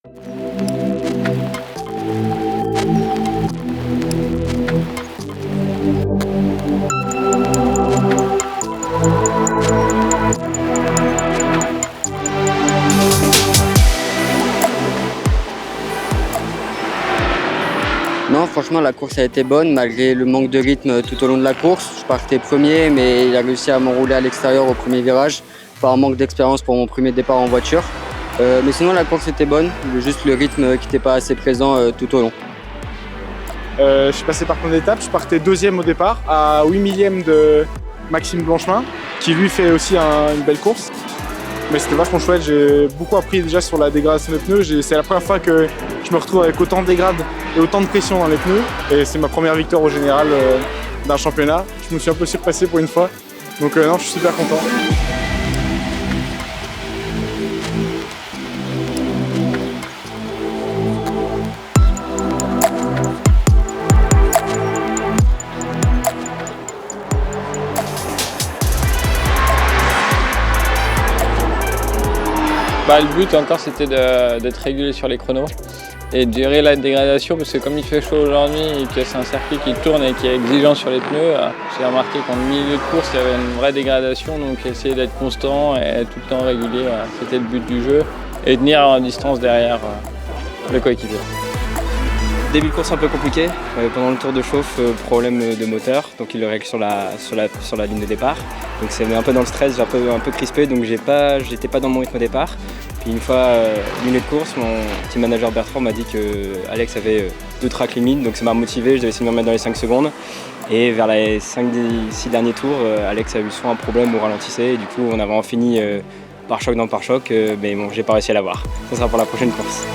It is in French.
Non, franchement, la course a été bonne, malgré le manque de rythme tout au long de la course. Je partais premier, mais il a réussi à m'enrouler à l'extérieur au premier virage, par manque d'expérience pour mon premier départ en voiture. Mais sinon, la course était bonne, juste le rythme qui n'était pas assez présent tout au long. Je suis passé par plein d'étapes, je partais deuxième au départ, à 8 millièmes de Maxime Blanchemin, qui lui fait aussi une belle course. Mais c'était vachement chouette, j'ai beaucoup appris déjà sur la dégradation des pneus. C'est la première fois que je me retrouve avec autant de dégrade et autant de pression dans les pneus. Et c'est ma première victoire au général d'un championnat. Je me suis un peu surpassé pour une fois. Donc non, je suis super content. Le but encore c'était d'être régulé sur les chronos et de gérer la dégradation parce que comme il fait chaud aujourd'hui et que c'est un circuit qui tourne et qui est exigeant sur les pneus, j'ai remarqué qu'en milieu de course il y avait une vraie dégradation, donc essayer d'être constant et tout le temps régulier, c'était le but du jeu et tenir en distance derrière le coéquipier. Début de course un peu compliqué, pendant le tour de chauffe, problème de moteur, donc il le règle sur la ligne de départ. Donc c'est un peu dans le stress, j'ai un peu crispé, donc j'étais pas dans mon rythme au départ. Puis une fois milieu de course, mon team manager Bertrand m'a dit que Alex avait 2 tracks limites, donc ça m'a motivé, je devais essayer de me remettre dans les 5 secondes. Et vers les 5-6 derniers tours, Alex a eu soit un problème ou ralentissait, et du coup on a vraiment fini par choc dans pare-choc, mais bon, j'ai pas réussi à l'avoir. Ça sera pour la prochaine course.